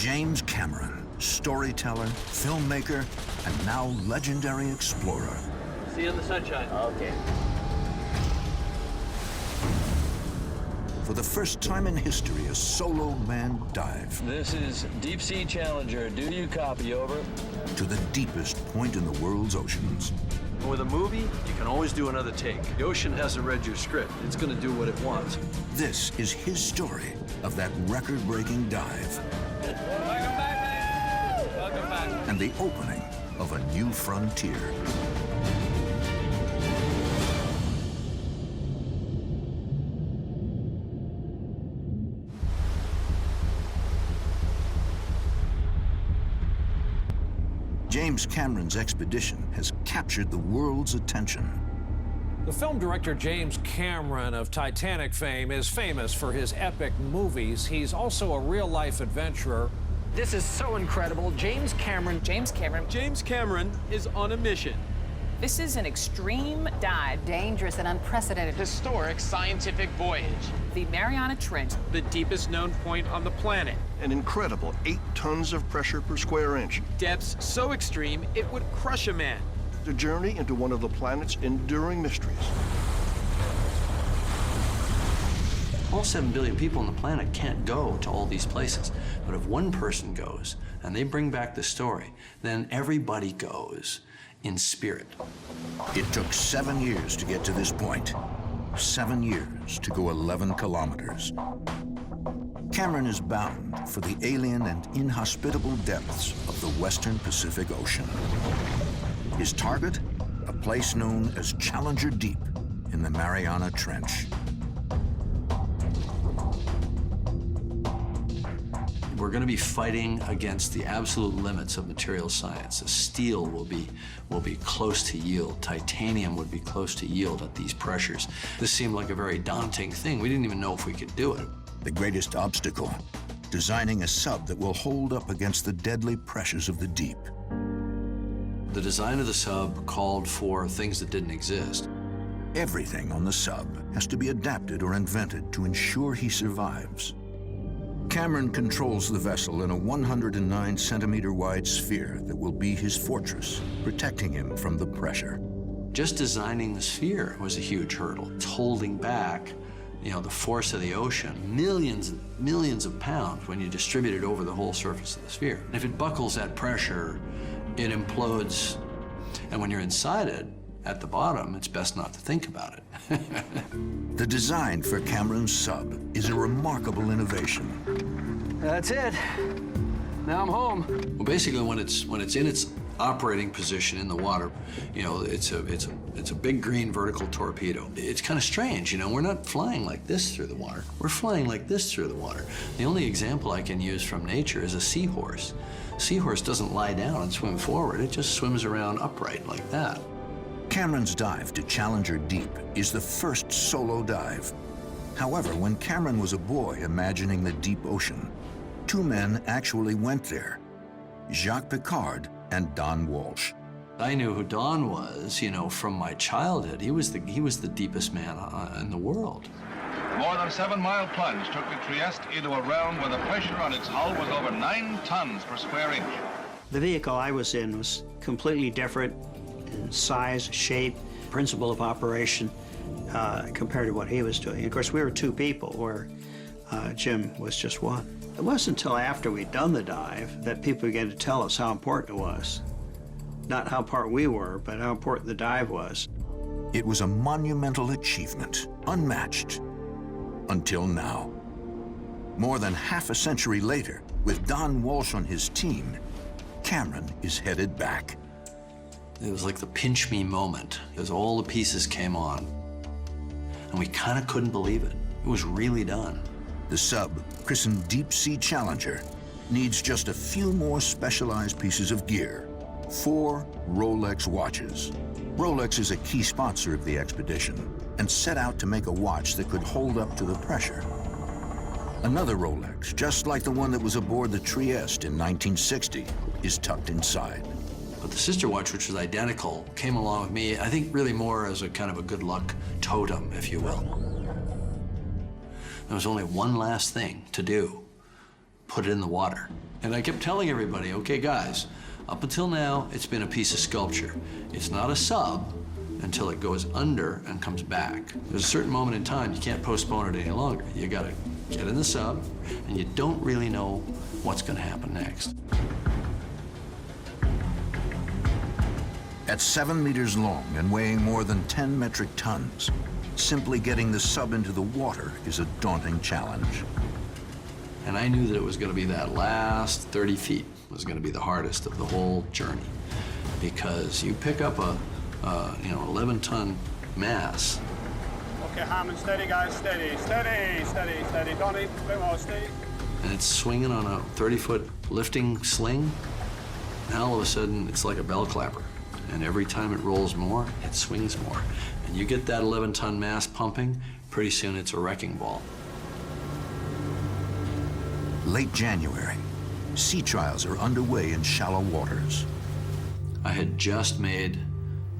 James Cameron, storyteller, filmmaker, and now legendary explorer. See you in the sunshine. Okay. For the first time in history, a solo manned dive This is Deep Sea Challenger. Do you copy? Over. to the deepest point in the world's oceans. With a movie, you can always do another take. The ocean hasn't read your script. It's going to do what it wants. This is his story of that record-breaking dive Welcome back, man. Welcome back. and the opening of a new frontier. James Cameron's expedition has captured the world's attention. The film director James Cameron of Titanic fame is famous for his epic movies. He's also a real-life adventurer. This is so incredible. James Cameron. James Cameron is on a mission. This is an extreme dive. Dangerous and unprecedented. Historic scientific voyage. The Mariana Trench. The deepest known point on the planet. An incredible 8 tons of pressure per square inch. Depths so extreme, it would crush a man. The journey into one of the planet's enduring mysteries. All 7 billion people on the planet can't go to all these places. But if one person goes and they bring back the story, then everybody goes in spirit. It took 7 years to get to this point. 7 years to go 11 kilometers. Cameron is bound for the alien and inhospitable depths of the Western Pacific Ocean. His target, a place known as Challenger Deep in the Mariana Trench. We're going to be fighting against the absolute limits of material science. Steel will be close to yield. Titanium would be close to yield at these pressures. This seemed like a very daunting thing. We didn't even know if we could do it. The greatest obstacle, designing a sub that will hold up against the deadly pressures of the deep. The design of the sub called for things that didn't exist. Everything on the sub has to be adapted or invented to ensure he survives. Cameron controls the vessel in a 109-centimeter wide sphere that will be his fortress, protecting him from the pressure. Just designing the sphere was a huge hurdle. It's holding back, the force of the ocean, millions and millions of pounds when you distribute it over the whole surface of the sphere. And if it buckles at pressure, it implodes. And when you're inside it, at the bottom, it's best not to think about it. The design for Cameron's sub is a remarkable innovation. That's it. Now I'm home. Well, basically, when it's in its operating position in the water, it's a big green vertical torpedo. It's kind of strange, we're not flying like this through the water. We're flying like this through the water. The only example I can use from nature is a seahorse. A seahorse doesn't lie down and swim forward. It just swims around upright like that. Cameron's dive to Challenger Deep is the first solo dive. However, when Cameron was a boy imagining the deep ocean, 2 men actually went there, Jacques Piccard and Don Walsh. I knew who Don was, from my childhood. He was the deepest man in the world. More than 7-mile plunge took the Trieste into a realm where the pressure on its hull was over 9 tons per square inch. The vehicle I was in was completely different in size, shape, principle of operation compared to what he was doing. Of course, we were 2 people where Jim was just 1. It wasn't until after we'd done the dive that people began to tell us how important it was. Not how important we were, but how important the dive was. It was a monumental achievement, unmatched, until now. More than half a century later, with Don Walsh on his team, Cameron is headed back. It was like the pinch me moment, as all the pieces came on. And we kind of couldn't believe it. It was really done. The sub, christened Deep Sea Challenger, needs just a few more specialized pieces of gear. 4 Rolex watches. Rolex is a key sponsor of the expedition and set out to make a watch that could hold up to the pressure. Another Rolex, just like the one that was aboard the Trieste in 1960, is tucked inside. But the sister watch, which was identical, came along with me, I think really more as a kind of a good luck totem, if you will. There was only one last thing to do put it in the water. And I kept telling everybody, okay guys, up until now, it's been a piece of sculpture. It's not a sub until it goes under and comes back. There's a certain moment in time, you can't postpone it any longer. You gotta get in the sub, and you don't really know what's gonna happen next. At 7 meters long and weighing more than 10 metric tons, simply getting the sub into the water is a daunting challenge. And I knew that it was going to be that last 30 feet was going to be the hardest of the whole journey, because you pick up a 11-ton mass. Okay, Hammond, steady, guys, steady, steady, steady, steady. Donnie, a bit more, steady. And it's swinging on a 30-foot lifting sling. And all of a sudden, it's like a bell clapper. And every time it rolls more, it swings more. And you get that 11-ton mass pumping, pretty soon it's a wrecking ball. Late January, sea trials are underway in shallow waters. I had just made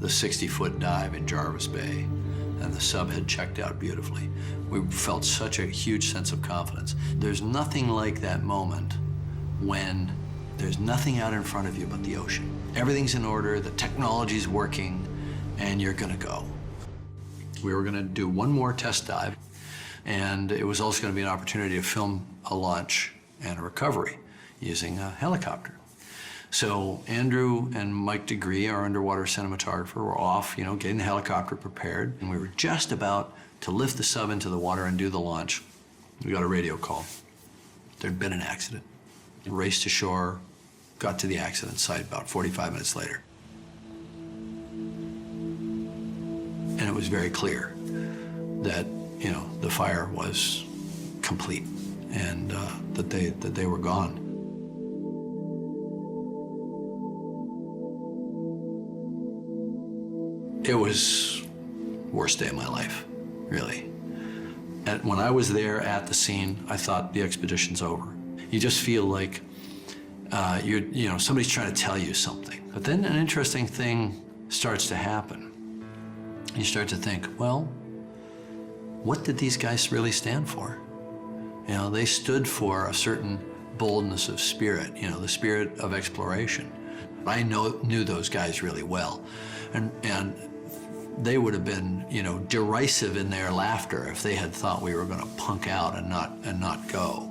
the 60-foot dive in Jarvis Bay, and the sub had checked out beautifully. We felt such a huge sense of confidence. There's nothing like that moment when there's nothing out in front of you but the ocean. Everything's in order, the technology's working, and you're gonna go. We were gonna do one more test dive, and it was also gonna be an opportunity to film a launch and a recovery using a helicopter. So Andrew and Mike DeGree, our underwater cinematographer, were off, getting the helicopter prepared, and we were just about to lift the sub into the water and do the launch. We got a radio call. There'd been an accident. Raced to shore, got to the accident site about 45 minutes later. And it was very clear that, the fire was complete, and that they were gone. It was the worst day of my life, really. And when I was there at the scene, I thought the expedition's over. You just feel like somebody's trying to tell you something. But then an interesting thing starts to happen. You start to think, well, what did these guys really stand for? They stood for a certain boldness of spirit, the spirit of exploration. I knew those guys really well, and they would have been, derisive in their laughter if they had thought we were going to punk out and not go.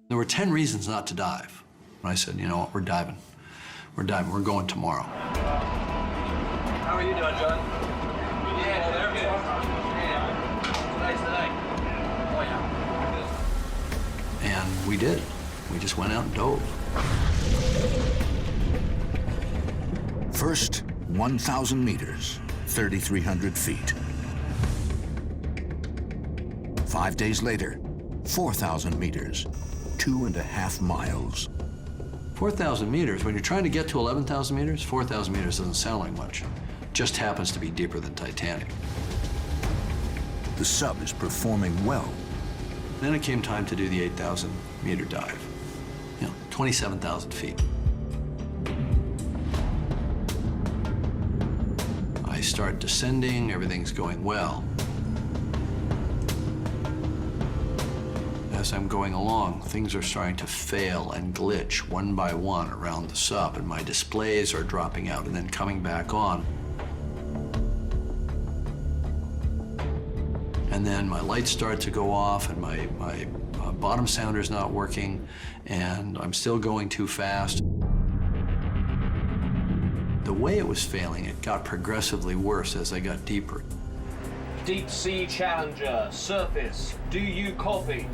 There were 10 reasons not to dive. And I said, you know what, we're diving. We're diving, we're going tomorrow. How are you doing, John? Yeah, they're good. Yeah. Tonight's the night. Oh, yeah. And we did. We just went out and dove. First, 1,000 meters, 3,300 feet. 5 days later, 4,000 meters, 2.5 miles. 4,000 meters, when you're trying to get to 11,000 meters, 4,000 meters doesn't sound like much. Just happens to be deeper than Titanic. The sub is performing well. Then it came time to do the 8,000 meter dive. 27,000 feet. I start descending, everything's going well. As I'm going along, things are starting to fail and glitch one by one around the sub, and my displays are dropping out and then coming back on. And then my lights start to go off, and my bottom sounder's not working, and I'm still going too fast. The way it was failing, it got progressively worse as I got deeper. Deep Sea Challenger, surface, do you copy?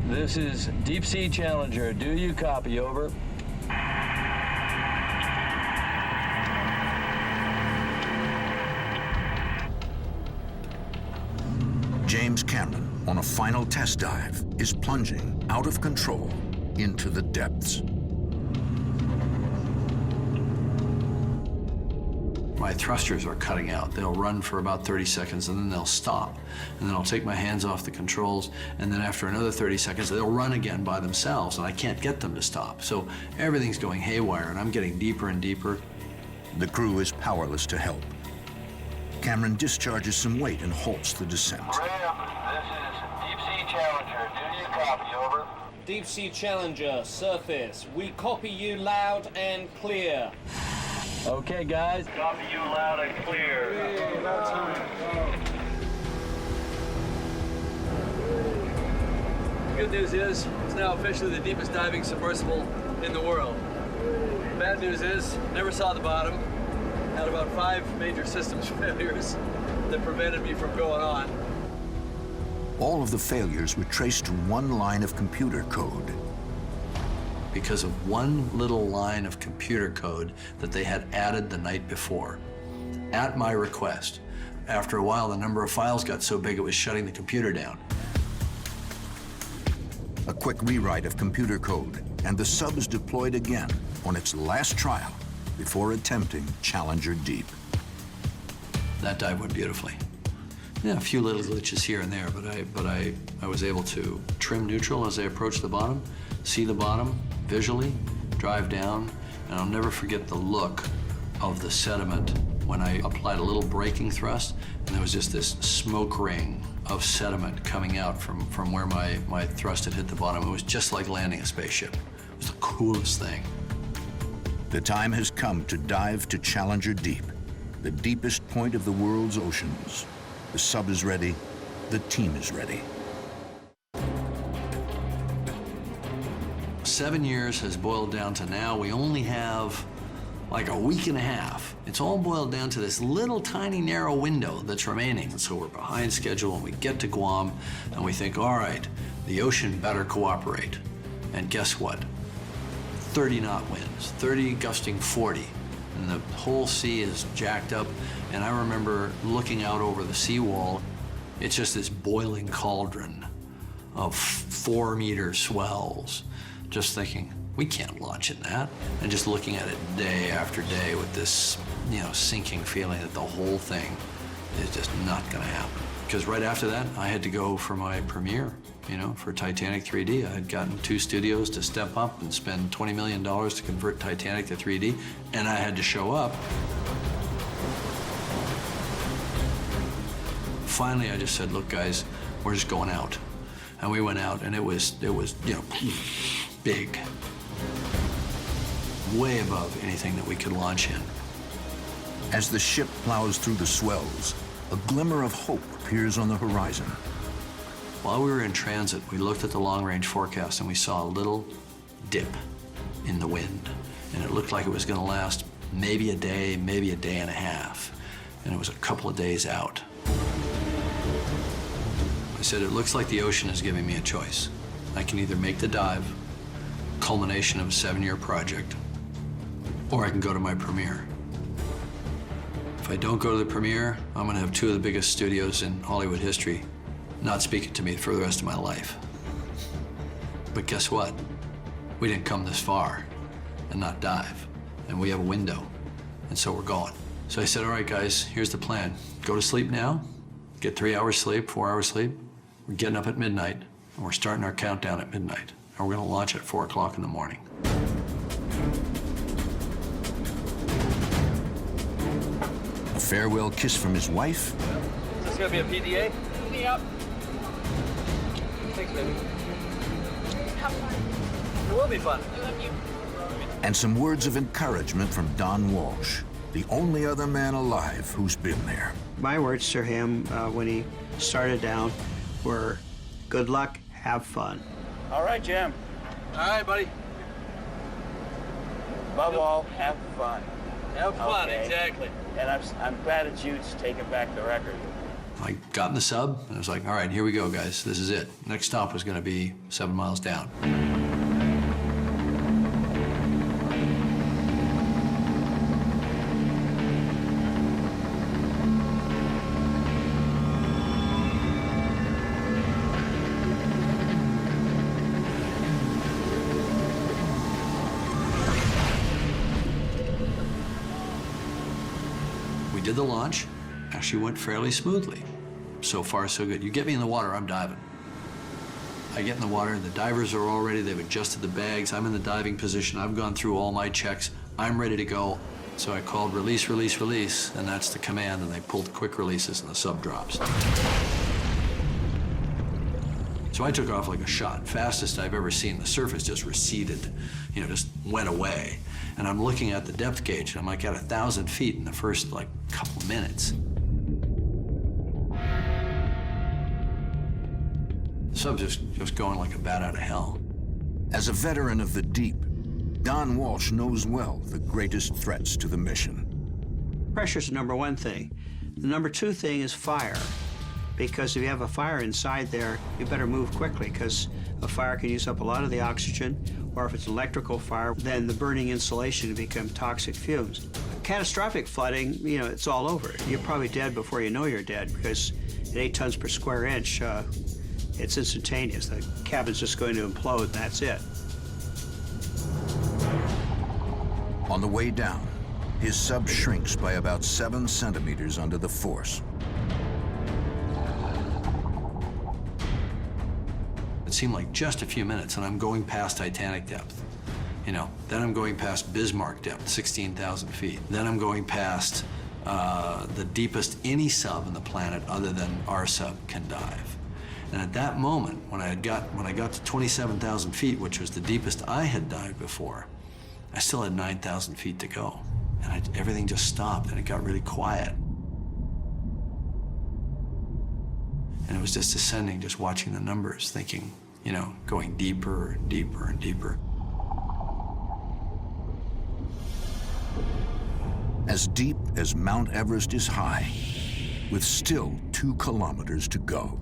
This is Deep Sea Challenger. Do you copy? Over. James Cameron, on a final test dive, is plunging out of control into the depths. My thrusters are cutting out. They'll run for about 30 seconds and then they'll stop. And then I'll take my hands off the controls, and then after another 30 seconds, they'll run again by themselves, and I can't get them to stop. So everything's going haywire, and I'm getting deeper and deeper. The crew is powerless to help. Camron discharges some weight and halts the descent. Graham, this is Deep Sea Challenger. Do you copy? Over. Deep Sea Challenger, surface. We copy you loud and clear. Okay, guys. Copy you loud and clear. The good news is, it's now officially the deepest diving submersible in the world. The bad news is, never saw the bottom. Had about 5 major systems failures that prevented me from going on. All of the failures were traced to one line of computer code. Because of one little line of computer code that they had added the night before, at my request. After a while, the number of files got so big it was shutting the computer down. A quick rewrite of computer code, and the sub is deployed again on its last trial before attempting Challenger Deep. That dive went beautifully. Yeah, a few little glitches here and there, but I was able to trim neutral as I approached the bottom, see the bottom visually, drive down, and I'll never forget the look of the sediment when I applied a little braking thrust, and there was just this smoke ring of sediment coming out from where my thrust had hit the bottom. It was just like landing a spaceship. It was the coolest thing. The time has come to dive to Challenger Deep, the deepest point of the world's oceans. The sub is ready, the team is ready. 7 years has boiled down to now we only have like a week and a half. It's all boiled down to this little tiny narrow window that's remaining. And so we're behind schedule and we get to Guam and we think, all right, the ocean better cooperate. And guess what? 30 knot winds, 30 gusting 40. And the whole sea is jacked up. And I remember looking out over the seawall. It's just this boiling cauldron of 4-meter swells. Just thinking, we can't launch in that. And just looking at it day after day with this, sinking feeling that the whole thing is just not gonna happen. Because right after that, I had to go for my premiere, for Titanic 3D. I had gotten 2 studios to step up and spend $20 million to convert Titanic to 3D, and I had to show up. Finally, I just said, look, guys, we're just going out. And we went out, and it was big. Way above anything that we could launch in. As the ship plows through the swells, a glimmer of hope appears on the horizon. While we were in transit, we looked at the long-range forecast and we saw a little dip in the wind. And it looked like it was gonna last maybe a day and a half. And it was a couple of days out. I said, it looks like the ocean is giving me a choice. I can either make the dive, culmination of a 7-year project, or I can go to my premiere. If I don't go to the premiere, I'm gonna have 2 of the biggest studios in Hollywood history not speaking to me for the rest of my life. But guess what? We didn't come this far and not dive, and we have a window, and so we're going. So I said, all right, guys, here's the plan. Go to sleep now, get 3 hours sleep, 4 hours sleep. We're getting up at midnight, and we're starting our countdown at midnight, and we're gonna launch at 4 o'clock in the morning. A farewell kiss from his wife. Is this gonna be a PDA? Yep. Thanks, baby. Have fun. It will be fun. I love you. And some words of encouragement from Don Walsh, the only other man alive who's been there. My words to him when he started down were, good luck, have fun. All right, Jim. All right, buddy. Above all, have fun. Have fun, Okay. exactly. And I'm glad it's you taking back the record. I got in the sub, and I was like, all right, here we go, guys. This is it. Next stop was gonna be 7 miles down. We did the launch. Actually went fairly smoothly. So far, so good. You get me in the water, I'm diving. I get in the water, the divers are all ready, they've adjusted the bags, I'm in the diving position, I've gone through all my checks, I'm ready to go. So I called release, release, release, and that's the command, and they pulled quick releases and the sub drops. So I took off like a shot, fastest I've ever seen. The surface just receded, you know, just went away. And I'm looking at the depth gauge, and I'm like at 1,000 feet in the first like couple minutes. The sub's just going like a bat out of hell. As a veteran of the deep, Don Walsh knows well the greatest threats to the mission. Pressure's the #1 thing. The #2 thing is fire. Because if you have a fire inside there, you better move quickly, because a fire can use up a lot of the oxygen, or if it's electrical fire, then the burning insulation can become toxic fumes. Catastrophic flooding, you know, it's all over. You're probably dead before you know you're dead, because at 8 tons per square inch, it's instantaneous. The cabin's just going to implode, and that's it. On the way down, his sub shrinks by about 7 centimeters under the force. It seemed like just a few minutes, and I'm going past Titanic depth. You know, then I'm going past Bismarck depth, 16,000 feet. Then I'm going past the deepest any sub on the planet other than our sub can dive. And at that moment, when I got to 27,000 feet, which was the deepest I had dived before, I still had 9,000 feet to go. And everything just stopped, and it got really quiet. And it was just ascending, just watching the numbers, thinking, you know, going deeper and deeper and deeper. As deep as Mount Everest is high, with still 2 kilometers to go.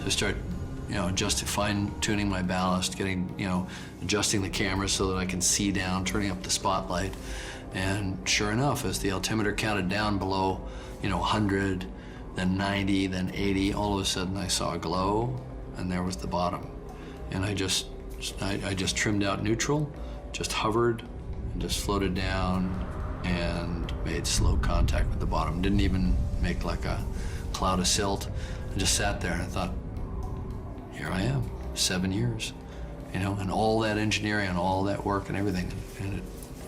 So I start, you know, just fine-tuning my ballast, getting, you know, adjusting the camera so that I can see down, turning up the spotlight. And sure enough, as the altimeter counted down below, you know, 100, then 90, then 80, all of a sudden I saw a glow, and there was the bottom. And I just trimmed out neutral, just hovered, and just floated down, and made slow contact with the bottom. Didn't even make like a cloud of silt. I just sat there and I thought, here I am, 7 years, you know, and all that engineering and all that work and everything,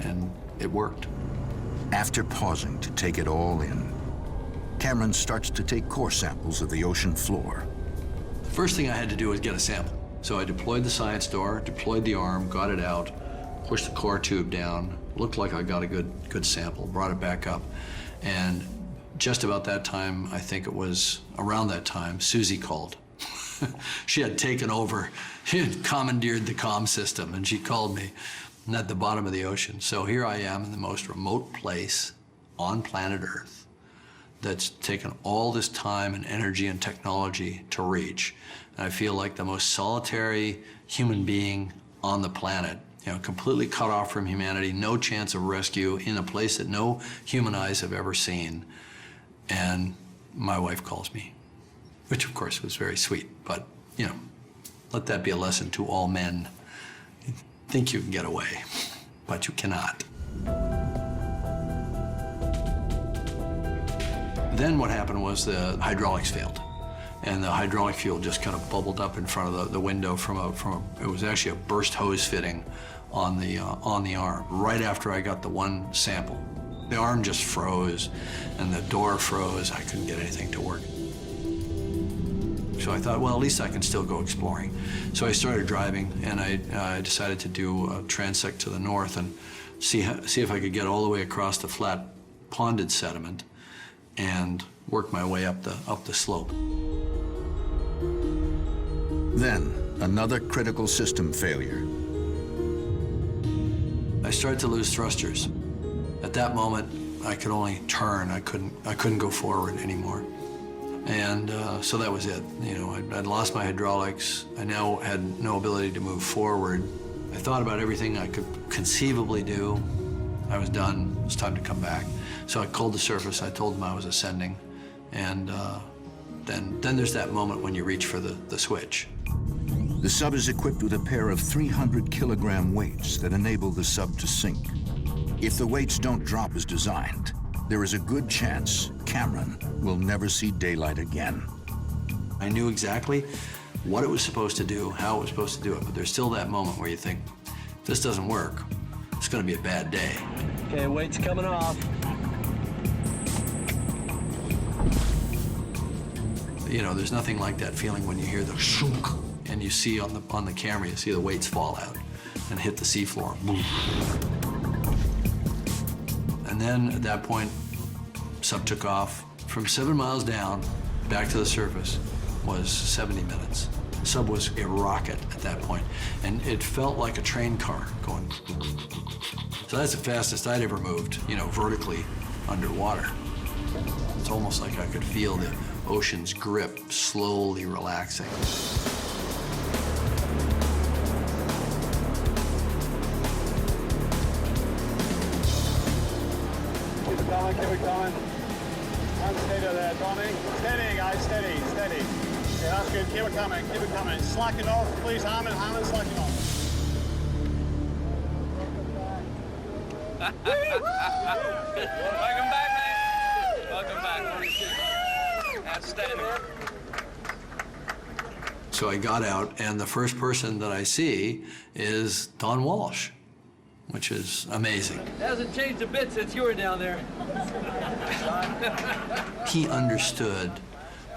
and it worked. After pausing to take it all in, Camron starts to take core samples of the ocean floor. The first thing I had to do was get a sample. So I deployed the science door, deployed the arm, got it out, pushed the core tube down, looked like I got a good sample, brought it back up. And just about that time, I think it was around that time, Susie called. She had taken over, she had commandeered the comm system, and she called me at the bottom of the ocean. So here I am in the most remote place on planet Earth that's taken all this time and energy and technology to reach. And I feel like the most solitary human being on the planet, you know, completely cut off from humanity, no chance of rescue, in a place that no human eyes have ever seen. And my wife calls me, which of course was very sweet, but, you know, let that be a lesson to all men. You think you can get away, but you cannot. Then what happened was the hydraulics failed, and the hydraulic fuel just kind of bubbled up in front of the window it was actually a burst hose fitting on the arm, right after I got the one sample. The arm just froze, and the door froze. I couldn't get anything to work. So I thought, well, at least I can still go exploring. So I started driving, and I decided to do a transect to the north and see if I could get all the way across the flat ponded sediment and work my way up the slope. Then, another critical system failure. I started to lose thrusters. At that moment, I could only turn. I couldn't go forward anymore. And so that was it. You know, I'd lost my hydraulics. I now had no ability to move forward. I thought about everything I could conceivably do. I was done. It was time to come back. So I called the surface. I told them I was ascending. And then there's that moment when you reach for the switch. The sub is equipped with a pair of 300-kilogram weights that enable the sub to sink. If the weights don't drop as designed, there is a good chance Camron will never see daylight again. I knew exactly what it was supposed to do, how it was supposed to do it, but there's still that moment where you think, this doesn't work, it's gonna be a bad day. Okay, weight's coming off. You know, there's nothing like that feeling when you hear the shunk, and you see on the camera, you see the weights fall out and hit the seafloor. And then at that point, sub took off. From 7 miles down, back to the surface, was 70 minutes. Sub was a rocket at that point, and it felt like a train car going. So that's the fastest I'd ever moved, you know, vertically underwater. It's almost like I could feel the ocean's grip slowly relaxing. Keep it going, keep it going. Stay there, Tony. Steady, guys, steady, steady. Okay, that's good. Keep it coming. Slack it off, please, Harmon, slack it off. Welcome back, man. Welcome back. Outstanding. So I got out, and the first person that I see is Don Walsh, which is amazing. It hasn't changed a bit since you were down there. He understood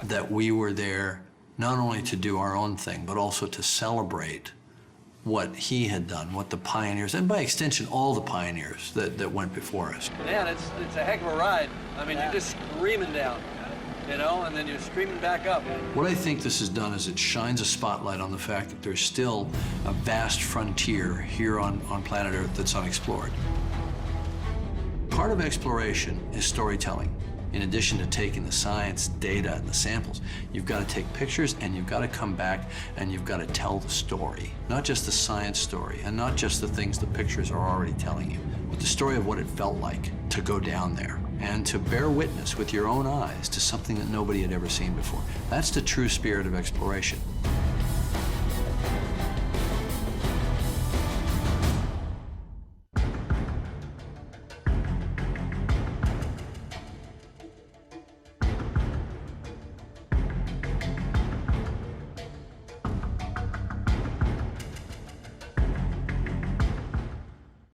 that we were there not only to do our own thing, but also to celebrate what he had done, what the pioneers, and by extension, all the pioneers that went before us. Man, it's a heck of a ride. I mean, you're just screaming down, you know, and then you're screaming back up. What I think this has done is it shines a spotlight on the fact that there's still a vast frontier here on planet Earth that's unexplored. Part of exploration is storytelling. In addition to taking the science, data, and the samples, you've got to take pictures and you've got to come back and you've got to tell the story. Not just the science story and not just the things the pictures are already telling you, but the story of what it felt like to go down there and to bear witness with your own eyes to something that nobody had ever seen before. That's the true spirit of exploration.